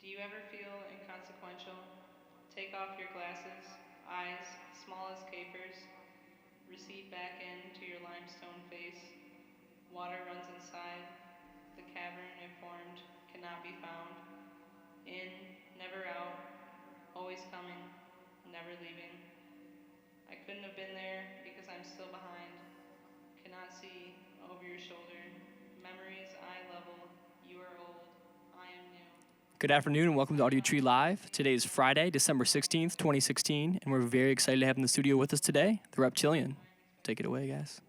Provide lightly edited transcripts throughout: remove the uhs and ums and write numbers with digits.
Do you ever feel inconsequential? Take off your glasses, eyes small as capers, recede back into your limestone face. Water runs inside. The cavern it formed cannot be found. In, never out, always coming, never leaving. I couldn't have been there because I'm still behind. Cannot see over your shoulder. Memories eye level. You are old. I am new. Good afternoon and welcome to Audiotree Live. Today is Friday, December 16th, 2016, and we're very excited to have in the studio with us today, the Reptilian. Take it away, guys.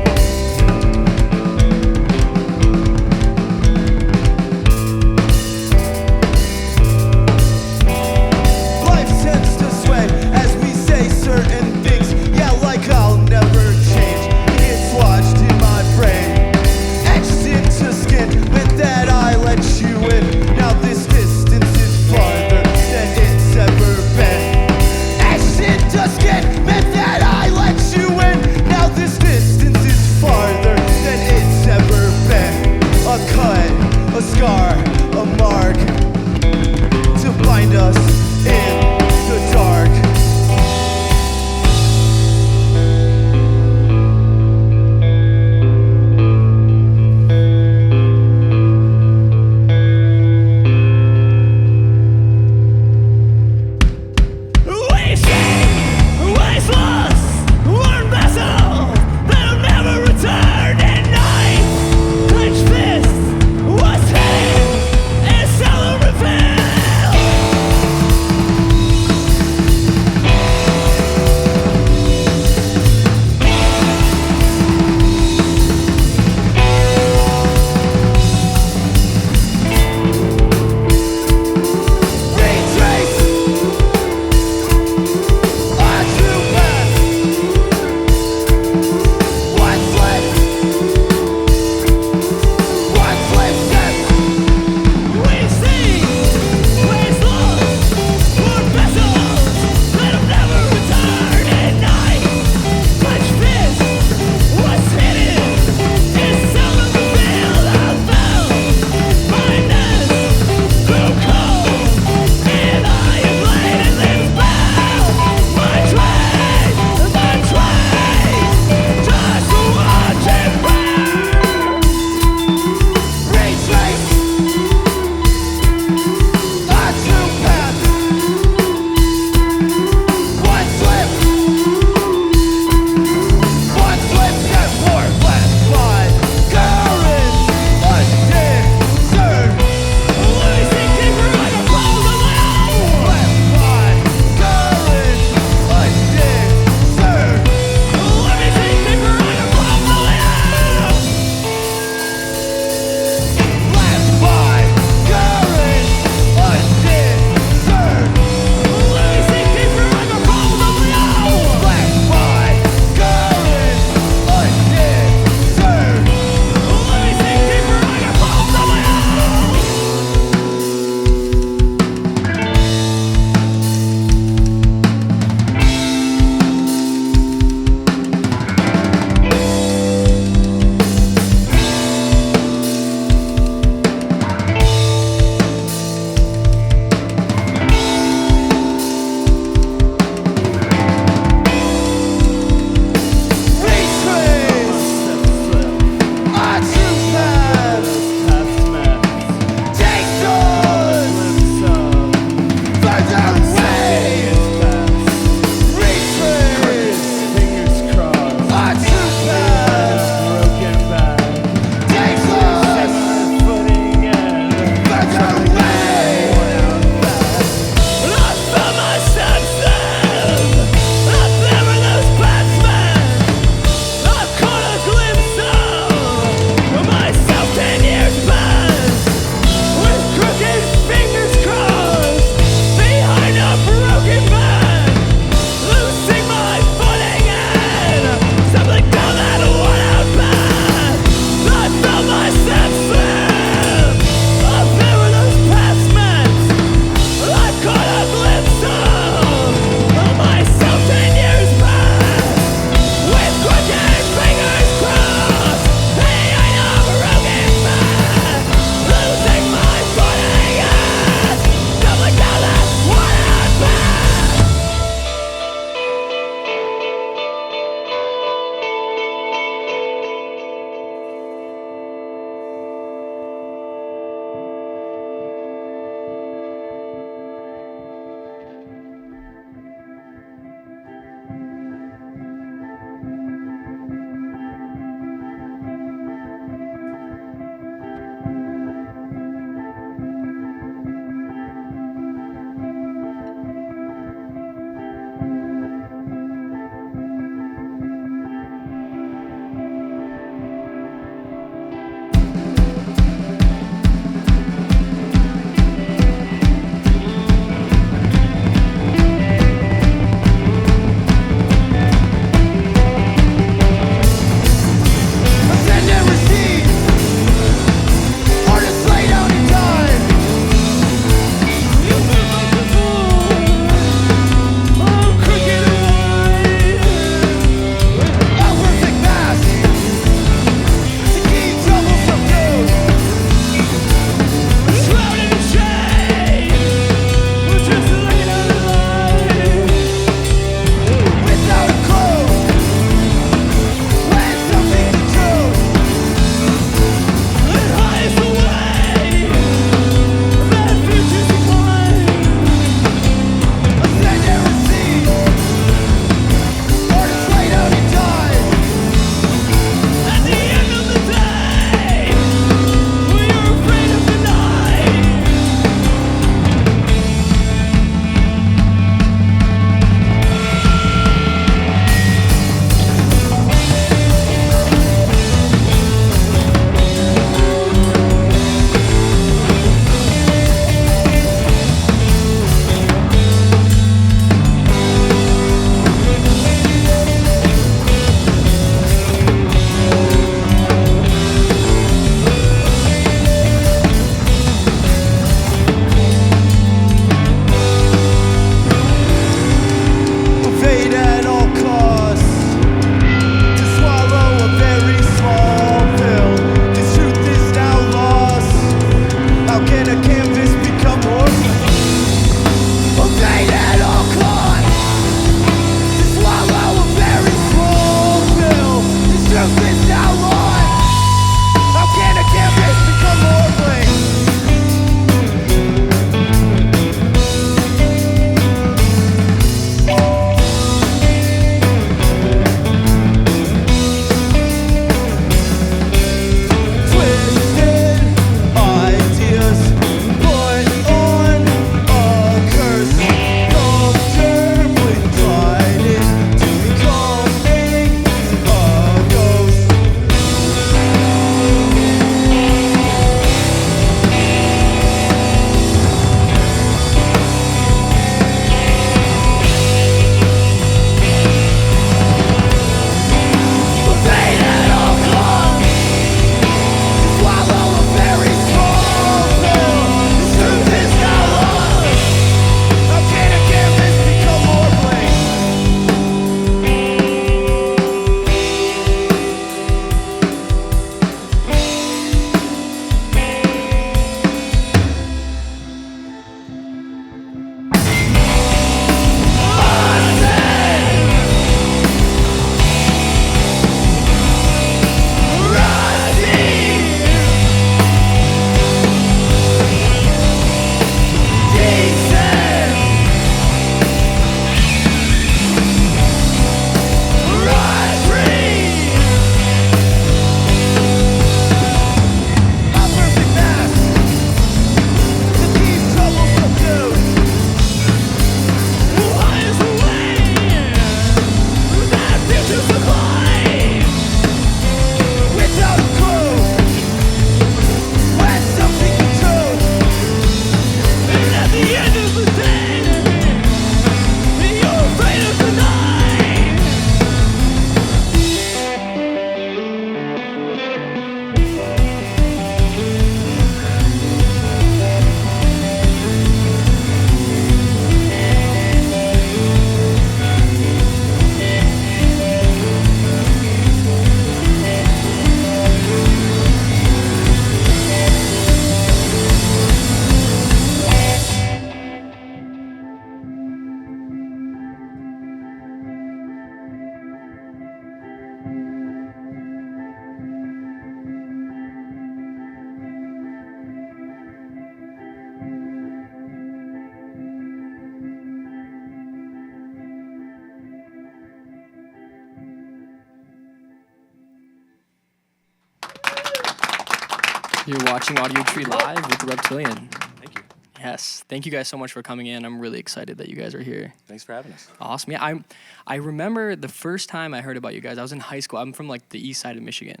You're watching Audiotree Live with the Reptilian. Thank you. Yes. Thank you guys so much for coming in. I'm really excited that you guys are here. Thanks for having us. Awesome. Yeah, I remember the first time I heard about you guys, I was in high school. I'm from like the east side of Michigan.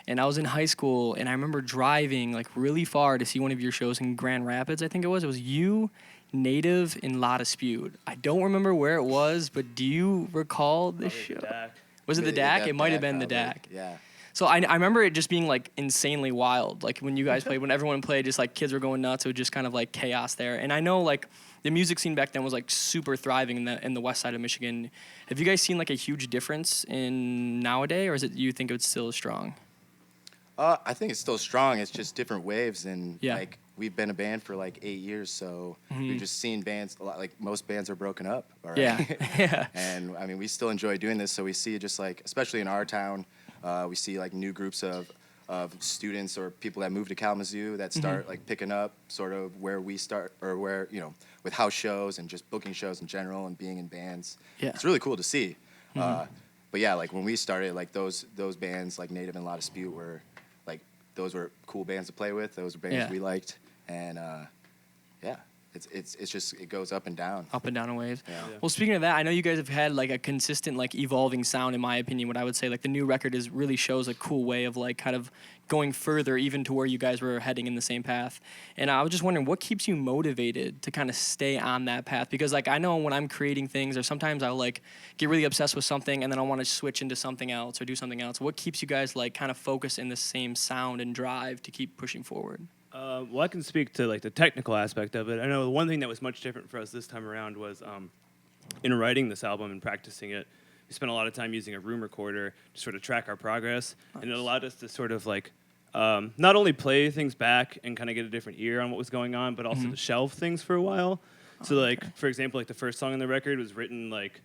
And I was in high school and I remember driving like really far to see one of your shows in Grand Rapids, I think it was. It was you, Native, and La Dispute. I don't remember where it was, but do you recall this show? Was it the DAC? It might have been the DAC. Yeah. So I remember it just being like insanely wild. Like when you guys played, when everyone played, just like kids were going nuts. It was just kind of like chaos there. And I know like the music scene back then was like super thriving in the west side of Michigan. Have you guys seen like a huge difference in nowadays, or is it you think it's still strong? I think it's still strong. It's just different waves, and Yeah. like we've been a band for like 8 years, so we've just seen bands. A lot, like most bands are broken up. Already. Yeah. Yeah. And I mean, we still enjoy doing this, so we see just like, especially in our town, we see like new groups of students or people that move to Kalamazoo that start like picking up sort of where we start, or where, you know, with house shows and just booking shows in general and being in bands. Yeah. It's really cool to see. But yeah, like when we started, like those bands like Native and La Dispute were like, those were cool bands to play with. Those were bands Yeah. we liked, and yeah. It's just, it goes up and down. Up and down in waves. Yeah. Well, speaking of that, I know you guys have had like a consistent like evolving sound, in my opinion. What I would say, like the new record is really shows a cool way of like kind of going further even to where you guys were heading in the same path. And I was just wondering, what keeps you motivated to kind of stay on that path? Because like I know when I'm creating things, or sometimes I'll like get really obsessed with something and then I want to switch into something else or do something else. What keeps you guys like kind of focused in the same sound and drive to keep pushing forward? Well, I can speak to like the technical aspect of it. I know the one thing that was much different for us this time around was in writing this album and practicing it. We spent a lot of time using a room recorder to sort of track our progress, and it allowed us to sort of like not only play things back and kind of get a different ear on what was going on, but also to shelve things for a while. So like, for example, like the first song on the record was written like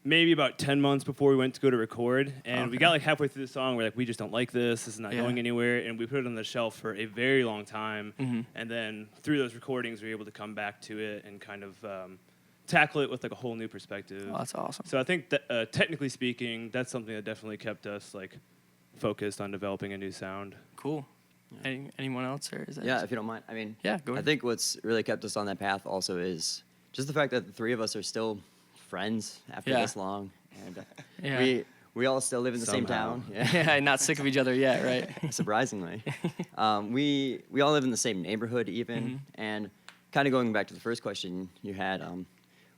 maybe about 10 months before we went to go to record, and we got like halfway through the song, we're like, we just don't like this is not going anywhere, and we put it on the shelf for a very long time, and then through those recordings we were able to come back to it and kind of tackle it with like a whole new perspective. Oh, that's awesome. So I think that technically speaking, that's something that definitely kept us like focused on developing a new sound. Cool. Anyone else, or is that Yeah, if you don't mind. I mean, Yeah, go I ahead. think what's really kept us on that path also is just the fact that the three of us are still friends after Yeah. this long, and Yeah. we all still live in the same Somehow. town. Yeah. Yeah, not sick of each other yet, right? Surprisingly, we all live in the same neighborhood even, and kind of going back to the first question you had,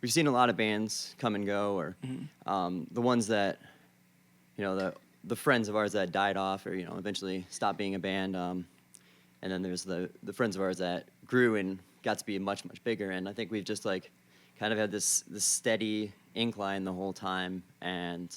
we've seen a lot of bands come and go, or the ones that, you know, the friends of ours that died off, or you know, eventually stopped being a band, and then there's the friends of ours that grew and got to be much bigger, and I think we've just like kind of had this steady incline the whole time, and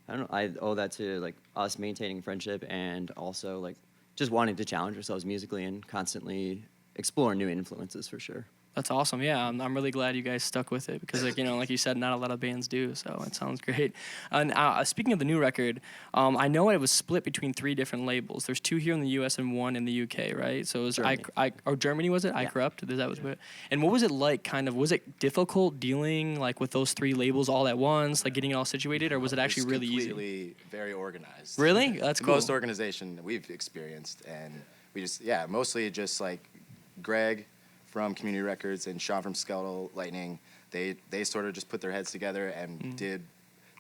I don't know, I owe that to like us maintaining friendship and also like just wanting to challenge ourselves musically and constantly explore new influences for sure. That's awesome. Yeah, I'm really glad you guys stuck with it because, like you know, like you said, not a lot of bands do. So it sounds great. And speaking of the new record, I know it was split between 3 different labels. There's 2 here in the U.S. and 1 in the U.K. Right? So it was Germany. Germany was it? Yeah. I Corrupt. That was it. And what was it like? Kind of was it difficult dealing like with those 3 labels all at once, like getting it all situated, or was it actually really easy? Completely very organized. Really? That's The cool. most organization that we've experienced, and we just, yeah, mostly just like Greg from Community Records and Sean from Skeletal Lightning, they sort of just put their heads together and did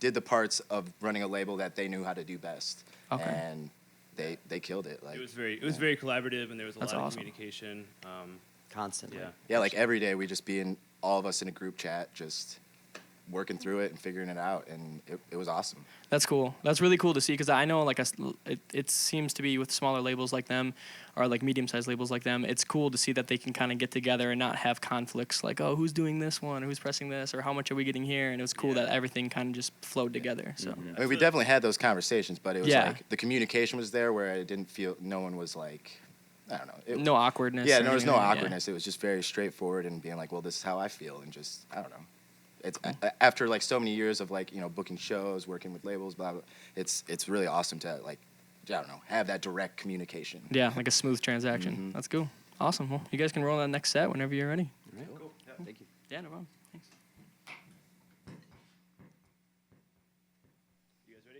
the parts of running a label that they knew how to do best. Okay. And they killed it. Like, It was very collaborative, and there was a That's lot awesome. of communication. Constantly. Yeah. yeah, like every day we just all of us in a group chat, just working through it and figuring it out, and it was awesome. That's cool. That's really cool to see because I know like it seems to be with smaller labels like them or like medium-sized labels like them, it's cool to see that they can kind of get together and not have conflicts like, oh, who's doing this one or who's pressing this or how much are we getting here? And it was cool that everything kind of just flowed together. So I mean, we definitely had those conversations, but it was Yeah. like the communication was there where I didn't feel, no one was like, I don't know. no awkwardness. Yeah, or there was no anything, yeah. awkwardness. It was just very straightforward and being like, well, this is how I feel, and just, I don't know. It's after like so many years of like, you know, booking shows, working with labels, blah blah. It's really awesome to like, I don't know, have that direct communication. Yeah, like a smooth transaction. That's cool. Awesome. Well, you guys can roll that next set whenever you're ready. All right, cool. Thank you. Yeah, no problem. Thanks. You guys ready?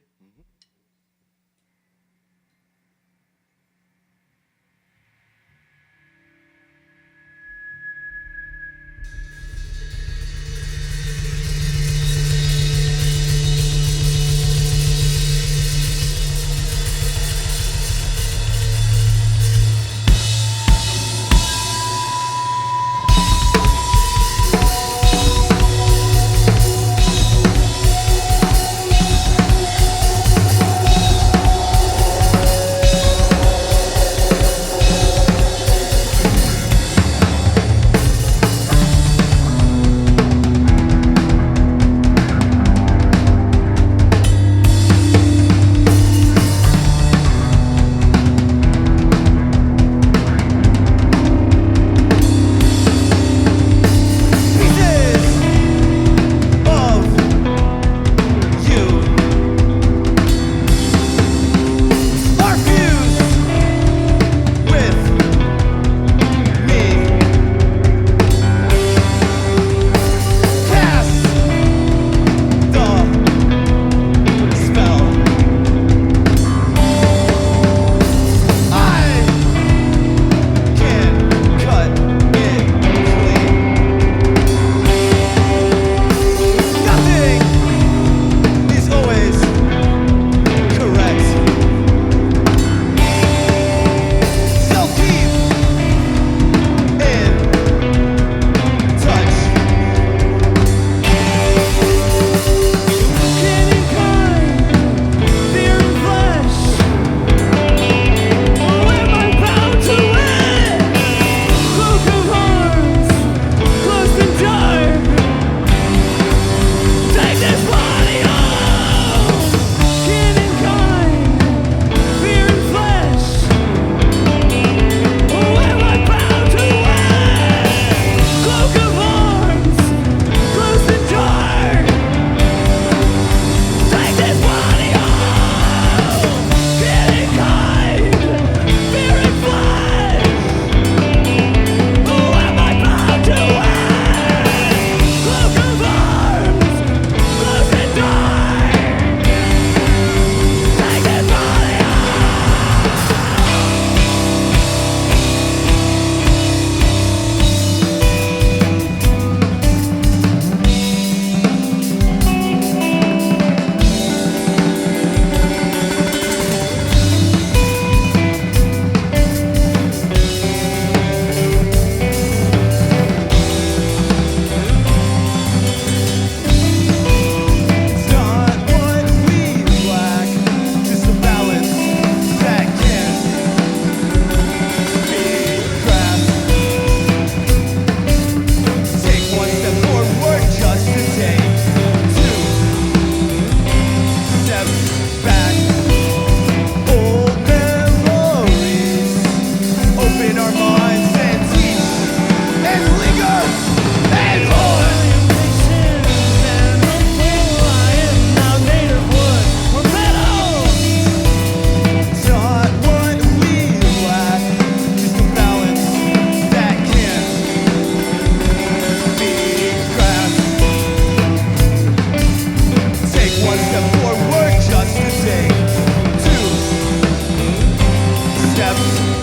step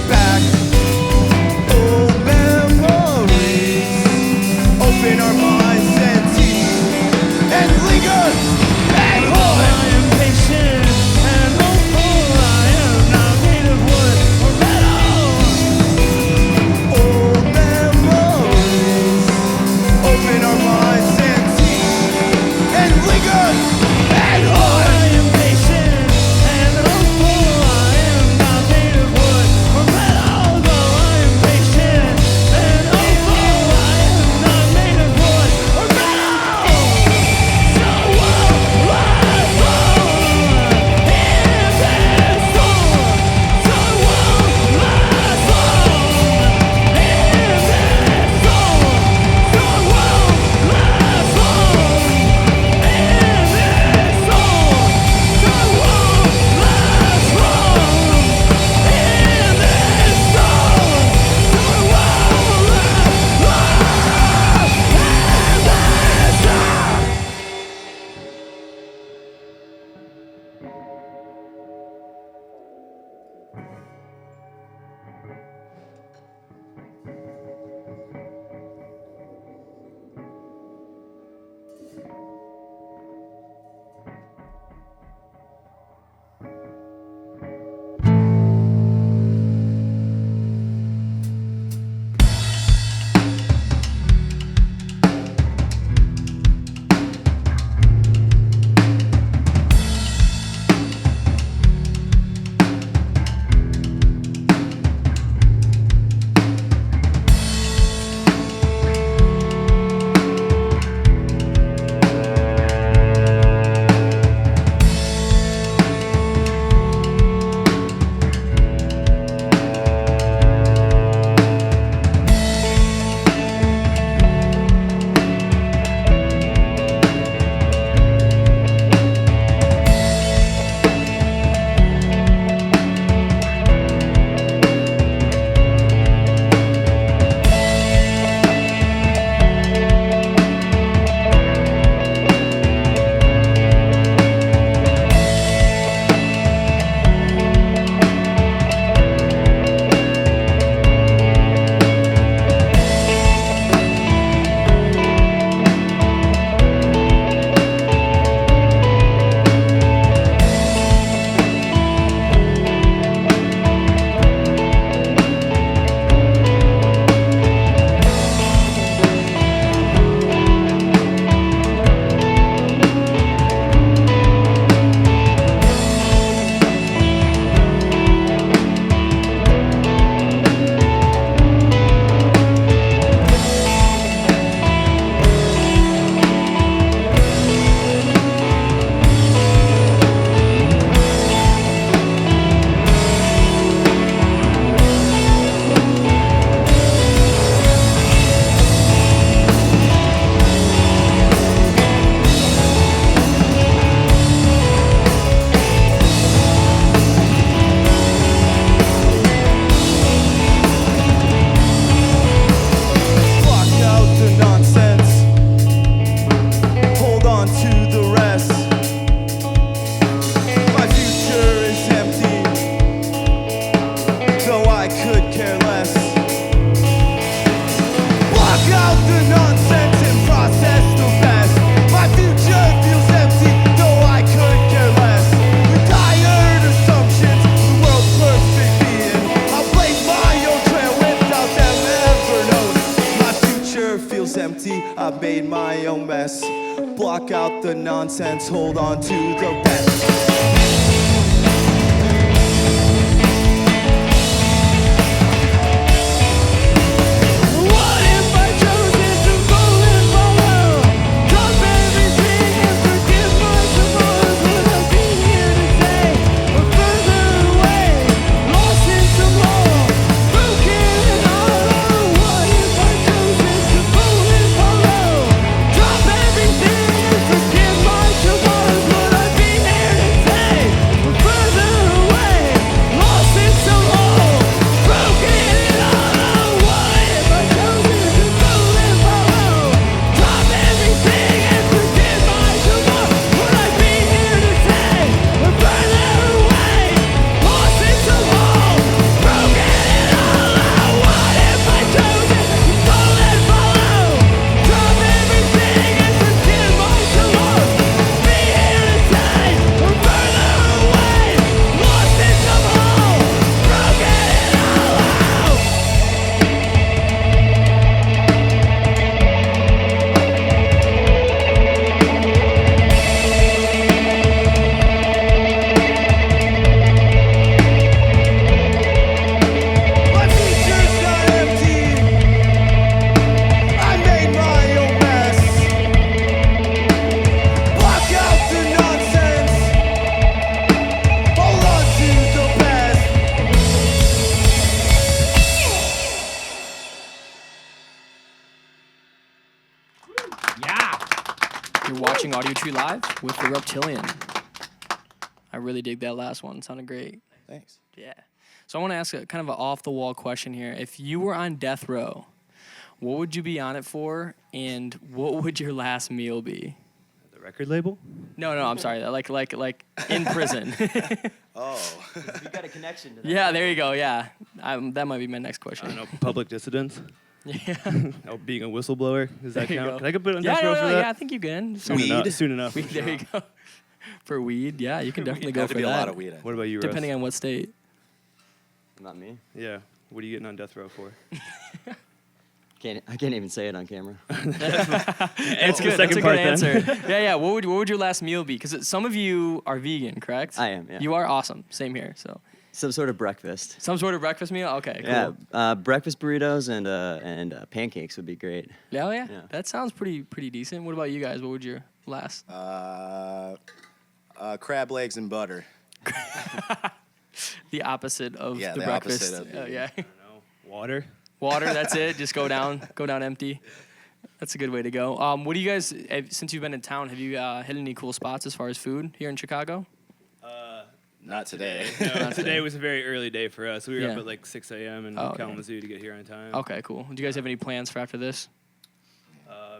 back. Old memories, open our minds and teeth, and linger and hold. I am patient and hopeful. I am not made of wood or metal. Old memories, open our minds and teeth, and linger and hold. I am patient and hopeful. I am not made of wood or metal. Though I am patient and hopeful, I am not made of wood or metal. So will last long in this storm. So will last long in this storm. So will last long in this storm. So will last long in this storm. So will block out the nonsense, hold on to the best. Drop everything and forget my tomorrows. Would I be here today? watching Audiotree Live with the Reptilian. I really dig that last one. It sounded great. Thanks. Yeah. So I want to ask a kind of an off-the-wall question here. If you were on death row, what would you be on it for, and what would your last meal be? The record label? No, I'm sorry. Like in prison. Oh. You got a connection to that. Yeah, there you go. Yeah, that might be my next question. I don't know, public dissidence? Yeah. Oh, being a whistleblower? Does that There you count? go. Can I get put on Yeah, death row for that? yeah, I think you can. Soon enough. Soon enough. Weed, there you go. For weed, yeah, you can definitely go Have to for be that. a lot of weed. I think. What about you, Depending Russ? on what state. Not me. Yeah. What are you getting on death row for? I can't even say it on camera. It's good. That's second a part good then. answer. Yeah. What would your last meal be? Because some of you are vegan, correct? I am, yeah. You are awesome. Same here. So Some sort of breakfast. some sort of breakfast meal. Okay. Cool. Yeah, breakfast burritos and pancakes would be great. Yeah. Yeah. That sounds pretty decent. What about you guys? What would your last? Crab legs and butter. The opposite of Yeah, the the breakfast. opposite of Yeah. I don't know. Water? Water. That's it. Just go down empty. That's a good way to go. What do you guys? Since you've been in town, have you hit any cool spots as far as food here in Chicago? Not today. No, today was a very early day for us. We were up Yeah. at like 6 a.m. in Oh, okay. Kalamazoo to get here on time. Okay, cool. Do you guys have any plans for after this?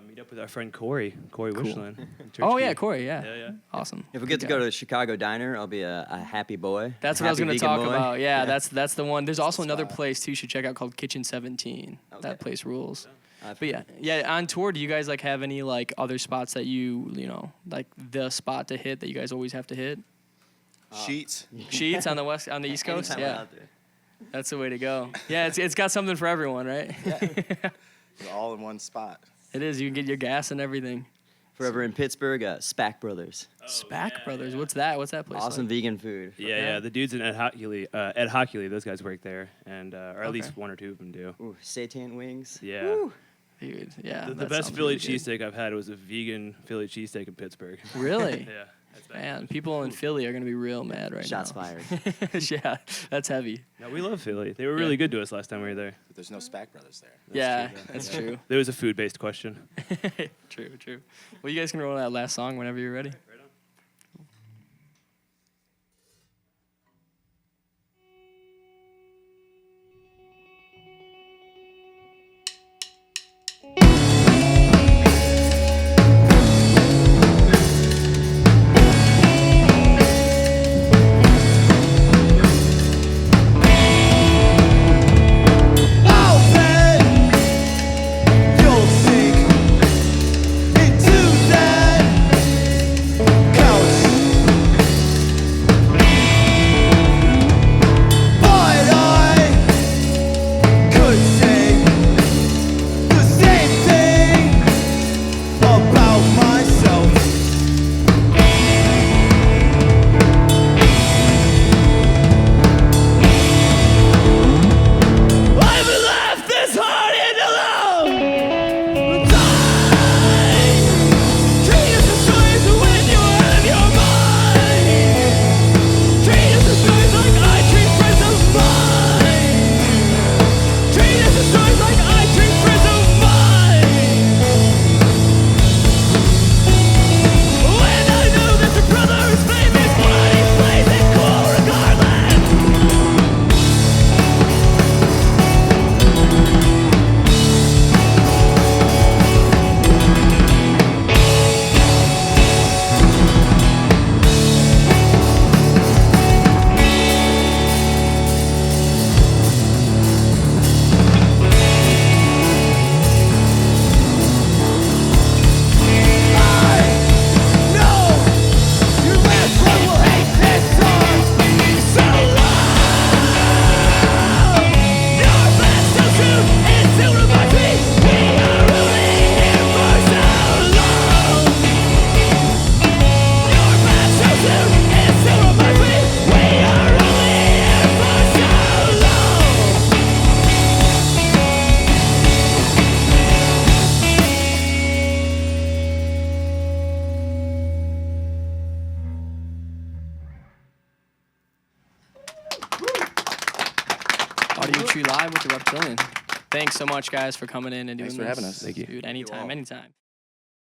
Meet up with our friend Corey Wishland. Oh yeah, Corey. Yeah. Yeah. Awesome. If we get to Okay. go to the Chicago Diner, I'll be a happy boy. That's what I was Happy going to vegan talk boy. about. Yeah, that's the one. There's also the another spot. place too you should check out called Kitchen 17. Okay. That place rules. I've But yeah. On tour, do you guys like have any like other spots that you know like the spot to hit that you guys always have to hit? Sheets. Sheets on the East Coast. Anytime I'm Yeah, out there. that's the way to go. Yeah, it's got something for everyone, right? All in one spot. It is. You can get your gas and everything. Forever in Pittsburgh, SPAC Brothers. Spack Brothers. What's that? What's that place? Awesome like? vegan food. Yeah. The dudes in Ed Hockley, those guys work there, and or at Okay. least one or two of them do. Ooh, seitan wings. Yeah. Woo. Dude, yeah. The that best sounds Philly really good. cheesesteak I've had was a vegan Philly cheesesteak in Pittsburgh. Really? Yeah. That's bad. Man, people in Philly are gonna be real mad right Shots now. fired. Yeah, that's heavy. No, we love Philly. They were really good to us last time we were there. But there's no SPAC brothers there. Yeah, that's true. There was a food-based question. True. Well, you guys can roll that last song whenever you're ready. Right on. I'll bet you'll sink into that couch. But I could say the same thing about myself. I've been left this hard and alone. Die. Treat us as slaves when you're out of your mind. Treat us as slaves like I treat friends of mine. Treat us as slaves like I treat friends of mine. When I knew that your brother's famous body plays it cool regardless. Audiotree Live with the Reptilian. Thanks so much, guys, for coming in and doing Thanks for this. having us. Thank you. Dude, anytime.